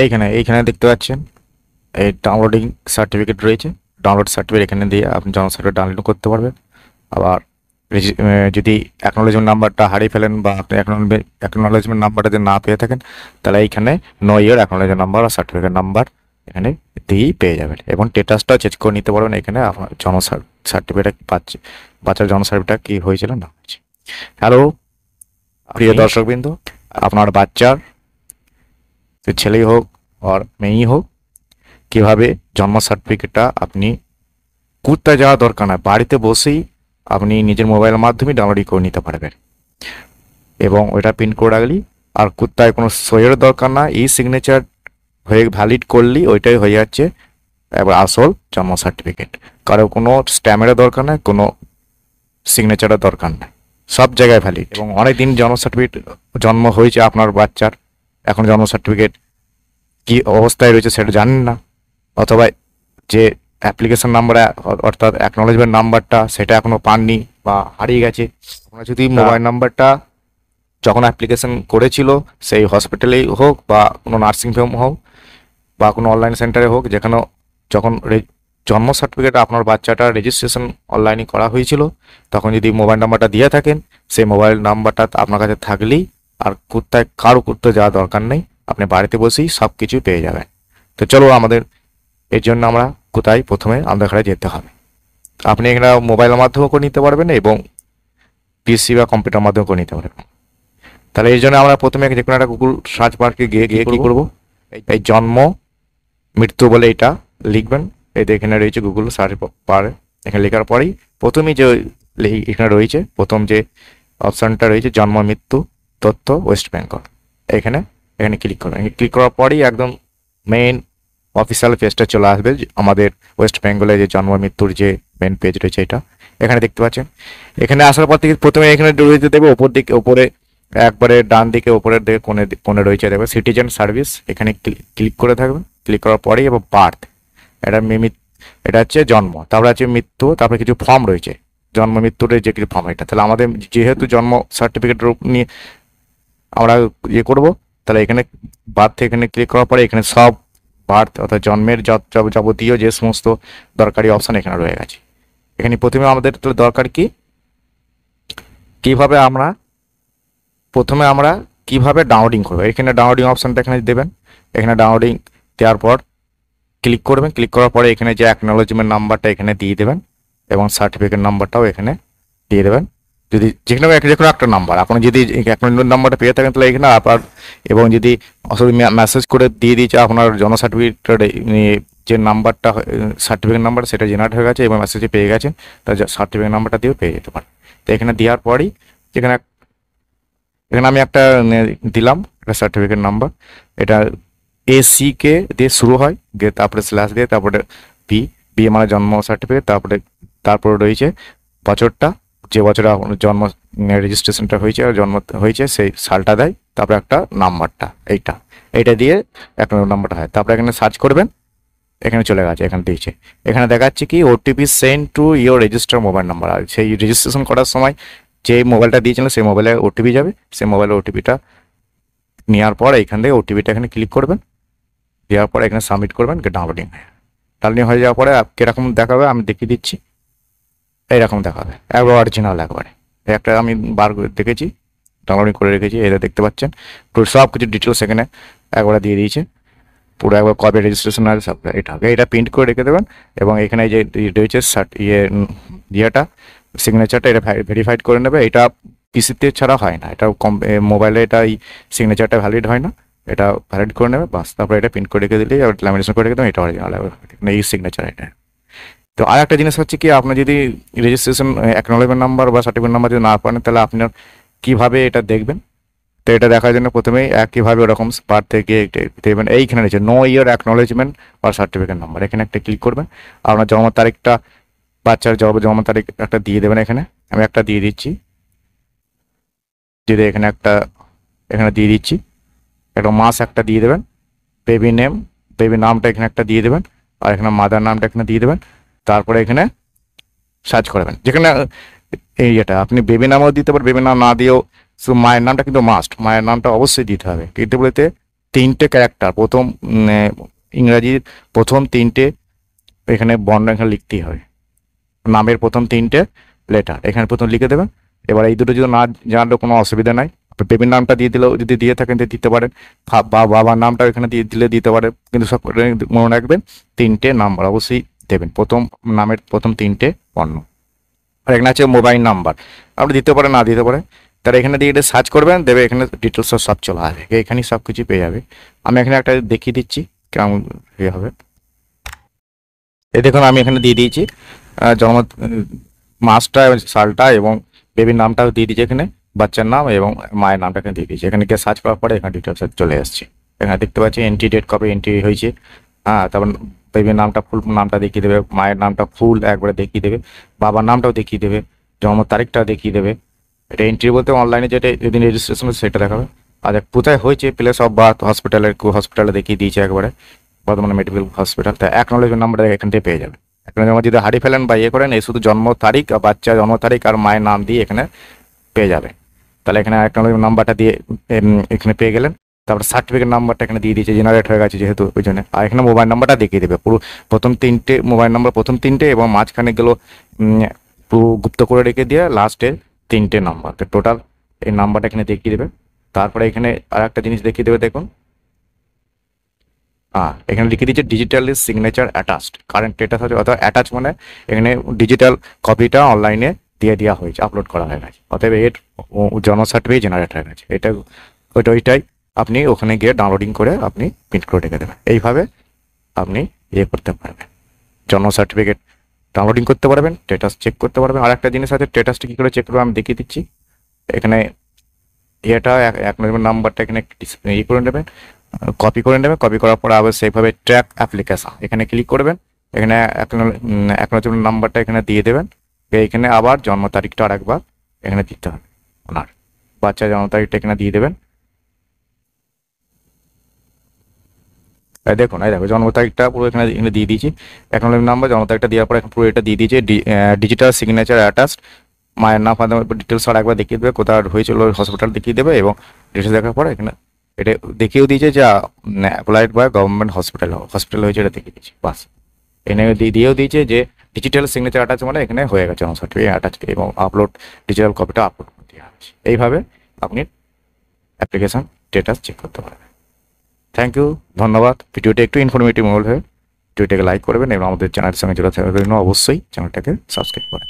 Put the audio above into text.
এইখানে এইখানে দেখতে পাচ্ছেন এই ডাউনলোডিং সার্টিফিকেট রয়েছে। ডাউনলোড সার্টিফিকেট এখানে দিয়ে আপনি জন্ম সার্টিফিকেট ডাউনলোড করতে পারবেন। আবার যদি অ্যাকনোলেজমেন্ট নাম্বারটা হারিয়ে ফেলেন বা আপনি অ্যাকনোলেজমেন্ট নাম্বারটা যদি না পেয়ে থাকেন, তাহলে এইখানে নো ইয়ার অ্যাকনোলেজমেন্ট নাম্বার আর সার্টিফিকেট নাম্বার এখানে দিয়েই পেয়ে যাবেন। এবং স্টেটাসটাও চেক করে নিতে পারবেন এখানে আপনার জন্ম সার্টিফিকেট পাচ্ছে, বাচ্চার জন্ম সার্টিফিকেট কী হয়েছিল না হয়েছে। হ্যালো প্রিয় দর্শকবৃন্দ, আপনার বাচ্চার ছেলেই হোক আর মেয়েই হোক, কীভাবে জন্ম সার্টিফিকেটটা আপনি কোথায় যাওয়া দরকার নয়, বাড়িতে বসেই আপনি নিজের মোবাইলের মাধ্যমে ডাউনলোড করে নিতে পারবেন এবং ওইটা প্রিন্ট করে রাখলি আর কোথায় কোনো সইয়ের দরকার না, ই সিগনেচার হয়ে ভ্যালিড করলেই ওইটাই হয়ে যাচ্ছে এবার আসল জন্ম সার্টিফিকেট। কারো কোনো স্ট্যাম্পেরও দরকার নেই, কোনো সিগনেচারের দরকার নেই, সব জায়গায় ভ্যালিড। এবং অনেক দিন জন্ম সার্টিফিকেট জন্ম হয়েছে আপনার বাচ্চার, এখন জন্ম সার্টিফিকেট কী অবস্থায় রয়েছে সেটা জানেন না, অথবা যে অ্যাপ্লিকেশন নাম্বার অর্থাৎ অ্যাকনোলেজমেন্ট নাম্বারটা সেটা এখনো পাননি বা হারিয়ে গেছে। আপনারা যদি মোবাইল নাম্বারটা যখন অ্যাপ্লিকেশন করেছিল সেই হসপিটালেই হোক বা কোনো নার্সিং হোম হোক বা কোনো অনলাইন সেন্টারে হোক, যেখানে যখন জন্ম সার্টিফিকেট আপনার বাচ্চাটার রেজিস্ট্রেশন অনলাইনে করা হয়েছিল, তখন যদি মোবাইল নাম্বারটা দিয়ে থাকেন, সেই মোবাইল নাম্বারটা আপনার কাছে থাকলেই আর কোথায় যাওয়া দরকার নেই, আপনি বাড়িতে বসেই সব কিছু পেয়ে যাবেন। তো চলো আমাদের এর জন্য আমরা কোথায় প্রথমে আধার কার্ডে যেতে হবে। আপনি এখানে মোবাইলের মাধ্যমেও করে নিতে পারবেন এবং পিসি বা কম্পিউটার মাধ্যমেও করে নিতে পারবেন। তাহলে এই জন্য আমরা প্রথমে যে কোনো একটা গুগল সার্চ বারকে গিয়ে গিয়ে কী করবো, এই জন্ম মৃত্যু বলে এটা লিখবেন। এই এখানে রয়েছে গুগল সার্চ বার, এখানে লেখার পরেই প্রথমেই যে এখানে রয়েছে প্রথম যে অপশানটা রয়েছে জন্ম মৃত্যু তথ্য ওয়েস্ট বেঙ্গল, এখানে এখানে ক্লিক করবেন। ক্লিক করার পরেই একদম মেইন অফিসিয়াল পেজটা চলে আসবে আমাদের ওয়েস্ট বেঙ্গলে যে জন্ম মৃত্যুর যে মেন পেজ রয়েছে এটা এখানে দেখতে পাচ্ছেন। এখানে আসার পর থেকে প্রথমে এখানে রয়েছে দেখবে ওপর দিকে ওপরে একবারে ডান দিকে ওপরের দিকে কোণে রয়েছে দেখবে সিটিজেন সার্ভিস, এখানে ক্লিক করে থাকবেন। ক্লিক করার পরেই এবার বার্থ, এটা এটা হচ্ছে জন্ম, তারপরে আছে মৃত্যু, তারপরে কিছু ফর্ম রয়েছে জন্ম মৃত্যুর যে কিছু ফর্ম, এটা তাহলে আমাদের যেহেতু জন্ম সার্টিফিকেট নিয়ে আমরা ইয়ে করবো, তাহলে এখানে বার্থ এখানে ক্লিক করার পরে এখানে সব বার্থ অর্থাৎ জন্মের যাবতীয় যে সমস্ত দরকারি অপশান এখানে রয়ে গেছে। এখানে প্রথমে আমাদের দরকার কি কিভাবে আমরা প্রথমে আমরা কিভাবে ডাউনলোডিং করবো, এখানে ডাউনলোডিং অপশানটা এখানে দেবেন। এখানে ডাউনলোডিং দেওয়ার পর ক্লিক করবেন। ক্লিক করার পরে এখানে যে অ্যাকনোলেজমেন্ট নাম্বারটা এখানে দিয়ে দেবেন এবং সার্টিফিকেট নাম্বারটাও এখানে দিয়ে দেবেন। যদি যে কোনো একটা নাম্বার আপনি যদি অ্যাকনোলেজমেন্ট নাম্বারটা পেয়ে থাকেন তাহলে এখানে আপনার, এবং যদি অসুবিধা মেসেজ করে দিয়ে দিয়েছে আপনার জন্ম সার্টিফিকেট যে নাম্বারটা সার্টিফিকেট নাম্বার সেটা জেনারেট হয়ে গেছে এবং মেসেজে পেয়ে গেছেন, তার সার্টিফিকেট নাম্বারটা দিয়েও পেয়ে যেতে পারেন। তো এখানে দেওয়ার পরই এখানে এখানে আমি একটা দিলাম একটা সার্টিফিকেট নাম্বার, এটা এসি কে দিয়ে শুরু হয়, দিয়ে তারপরে স্ল্যাশ দিয়ে তারপরে বি, বি মানে জন্ম সার্টিফিকেট, তারপরে রয়েছে বছরটা, যে বছরে জন্ম রেজিস্ট্রেশনটা হয়েছে জন্ম হয়েছে সেই সালটা দেয়, তারপরে একটা নাম্বারটা এইটা দিয়ে একটা নাম্বারটা হয়। তারপরে এখানে সার্চ করবেন, এখানে চলে গেছে, এখানে দিয়েছে, এখানে দেখাচ্ছে কি OTP send to your register mobile number. আর সেই রেজিস্ট্রেশন করার সময় যে মোবাইলটা দিয়েছিলেন সেই মোবাইলে ওটিপি যাবে, সেই মোবাইলে ওটিপিটা নেওয়ার পর এইখান থেকে ওটিপিটা এখানে ক্লিক করবেন, দেওয়ার পরে এখানে সাবমিট করবেন, ডাউনলোডিং ডাউনলোডিং হয়ে যাওয়ার পরে কীরকম দেখাবে আমি দেখিয়ে দিচ্ছি। এইরকম দেখাবে একবার অরিজিনাল একবারে, একটা আমি বার দেখেছি ডাউনলোডিং করে রেখেছি, এটা দেখতে পাচ্ছেন পুরো সব কিছু ডিটেলস এখানে একবারে দিয়ে দিয়েছে, পুরো একবার কবে রেজিস্ট্রেশন আছে সব এটা প্রিন্ট করে রেখে দেবেন। এবং এখানে যে রয়েছে ইয়েটা সিগনেচারটা এটা ভেরিফাইড করে নেবে। এটা পিসিতে ছাড়া হয় না, এটা মোবাইলে এটা এই সিগনেচারটা ভ্যালিড হয় না, এটা ভ্যালিড করে নেবে বাস। তারপরে এটা প্রিন্ট করে রেখে দিলেই ল্যামিনেশন করে রেখে দেবেন, এটা অরিজিনাল এই সিগনেচার এটা। তো আর একটা জিনিস হচ্ছে কি আপনার যদি রেজিস্ট্রেশন অ্যাকনোলেজমেন্ট নাম্বার বা সার্টিফিকেট নাম্বার যদি না পান তাহলে আপনার কীভাবে এটা দেখবেন। তো এটা দেখার জন্য প্রথমেই একইভাবে ওরকম পার্ট থেকে দেখবেন এইখানে রয়েছে নো ইয়ার অ্যাকনোলেজমেন্ট বা সার্টিফিকেট নাম্বার, এখানে একটা ক্লিক করবেন। আপনার জন্ম তারিখটা বাচ্চার জন্ম তারিখ একটা দিয়ে দেবেন, এখানে আমি একটা দিয়ে দিচ্ছি, যদি এখানে দিয়ে দিচ্ছি একটা মাস একটা দিয়ে দেবেন, বেবি নামটা এখানে একটা দিয়ে দেবেন, আর এখানে মাদার নামটা এখানে দিয়ে দেবেন। তারপরে এখানে সার্চ করবেন, যেখানে এটা আপনি বেবি নামও দিতে পারেন, বেবি নাম না দিয়েও শুধু মায়ের নামটা কিন্তু মাস্ট, মায়ের নামটা অবশ্যই দিতে হবে। কিন্তু বলতে তিনটে ক্যারেক্টার, প্রথম ইংরাজির প্রথম তিনটে এখানে বর্ণ এখানে লিখতেই হবে। নামের প্রথম তিনটে লেটার এখানে প্রথম লিখে দেবেন। এবার এই দুটো যদি না জানলেও কোনো অসুবিধা নাই, বেবির নামটা দিয়ে দিলেও যদি দিয়ে থাকেন দিতে পারেন, বা বাবার নামটা এখানে দিয়ে দিলে দিতে পারেন, কিন্তু সব মনে রাখবেন তিনটে নাম্বার অবশ্যই দেবেন, প্রথম নামের প্রথম তিনটে বর্ণ। আর এখানে আছে মোবাইল নাম্বার, আপনি দিতে পারেন না দিতে পারেন, তারা এখানে দিয়ে এটা সার্চ করবেন, দেবে এখানে ডিটেলস সব চলে আসবে, এখানেই সব কিছু পেয়ে যাবে। আমি এখানে একটা দেখিয়ে দিচ্ছি কেমন ইয়ে হবে। এই দেখুন আমি এখানে দিয়ে দিয়েছি জন্ম মাসটা সালটা এবং বেবির নামটাও দিয়ে দিয়েছি, এখানে বাচ্চার নাম এবং মায়ের নামটা এখানে দিয়ে দিয়েছি। এখানে গিয়ে সার্চ করার পরে এখানে ডিটেলস চলে আসছে। এখানে দেখতে পাচ্ছি এন্ট্রি ডেট কবে এন্ট্রি হয়েছে, হ্যাঁ, তারপর বেবির নামটা ফুল নামটা দেখিয়ে দেবে, মায়ের নামটা ফুল একবারে দেখিয়ে দেবে, বাবার নামটাও দেখিয়ে দেবে, জন্ম তারিখটাও দেখিয়ে দেবে। এটা এন্ট্রি বলতে অনলাইনে যেটা যেদিন রেজিস্ট্রেশন সেটা দেখাবে। আর কোথায় হয়েছে প্লেস অফ বার্থ হসপিটালে দেখিয়ে দিয়েছে একবারে, বর্ধমানে মেডিকেল হসপিটাল। তা অ্যাকনোলেজমেন্ট নাম্বার এখান থেকে পেয়ে যাবে। অ্যাকনোলেজমেন্ট যদি হারিয়ে ফেলেন বা ইয়ে করেন, এই শুধু জন্ম তারিখ আর বাচ্চার জন্ম তারিখ আর মায়ের নাম দিয়ে এখানে পেয়ে যাবে। তাহলে এখানে অ্যাকনোলেজমেন্ট নাম্বারটা দিয়ে এখানে পেয়ে গেলেন। তারপরে সার্টিফিকেট নাম্বারটা এখানে দিয়ে দিয়েছে, জেনারেট হয়ে গেছে যেহেতু ওই জন্য। আর এখানে মোবাইল নাম্বারটা দেখিয়ে দেবে পুরো প্রথম তিনটে মোবাইল নাম্বার, প্রথম তিনটে এবং মাঝখানে গেলো পুরো গুপ্ত করে রেখে দিয়ে লাস্টে তিনটে নাম্বার, তো টোটাল এই নাম্বারটা এখানে দেখিয়ে দেবে। তারপরে এখানে আর একটা জিনিস দেখিয়ে দেবে, দেখুন এখানে লিখে দিচ্ছে digital signature attached, current status আছে, অর্থাৎ অ্যাটাচ মানে এখানে ডিজিটাল কপিটা অনলাইনে দিয়ে দেওয়া হয়েছে, আপলোড করা হয়ে গেছে, অতএব এর জন্ম সার্টিফিকেট জেনারেট হয়ে গেছে। এটা ওইটাই আপনি ওখানে গিয়ে ডাউনলোডিং করে আপনি প্রিন্ট করে রেখে দেবেন। এইভাবে আপনি ইয়ে করতে পারবেন, জন্ম সার্টিফিকেট ডাউনলোডিং করতে পারবেন, স্ট্যাটাস চেক করতে পারবেন। আর একটা জিনিস আছে, স্ট্যাটাসটা কী করে চেক করবো আমি দেখিয়ে দিচ্ছি। এখানে এটা এক নাম্বারটা এখানে ইয়ে করে নেবেন, কপি করে নেবেন, কপি করার পর আবার সেইভাবে ট্র্যাক অ্যাপ্লিকেশন এখানে ক্লিক করবেন, এখানে অ্যাকনোলেজমেন্ট নাম্বারটা এখানে দিয়ে দেবেন। এখানে আবার জন্ম তারিখটা আরেকবার এখানে দিতে হবে, ওনার বাচ্চার জন্ম তারিখটা এখানে দিয়ে দেবেন। দেখুন এই দেখো জন্ম তারিখটা পুরো এখানে এখানে দিয়ে দিয়েছি, অ্যাকনোলেজমেন্ট নাম্বার জন্ম তারিখটা দেওয়ার পর এখন পুরো এটা দিয়ে দিয়েছি, ডিজিটাল সিগনেচার অ্যাটাচড, মায়ের নাম ডিটেলস আর একবার দেখিয়ে দেবে, কোথাও হয়েছিল হসপিটাল দেখিয়ে দেবে, এবং ডিটেলস দেখার পর এখানে এটা দেখিয়েও দিয়েছে যে অ্যাপ্লাইড বাই গভর্নমেন্ট হসপিটাল হয়েছে, এটা দেখিয়ে দিয়েছি বাস। এখানে দিয়েও দিয়েছে যে ডিজিটাল সিগনেচার অ্যাটাচ মানে এখানে হয়ে গেছে জন্ম সার্টিফিকেট অ্যাটাচ, এবং আপলোড ডিজিটাল কপিটা আপলোড করে দেওয়া হয়েছে। এইভাবে আপনি অ্যাপ্লিকেশন স্ট্যাটাস চেক করতে পারবেন। থ্যাংক ইউ, ধন্যবাদ। ভিডিওটি একটু ইনফরমেটিভ মনে হলে ভিডিওটাকে লাইক করবেন এবং আমাদের চ্যানেলের সঙ্গে জুড়ে থাকার জন্য অবশ্যই চ্যানেলটাকে সাবস্ক্রাইব করেন।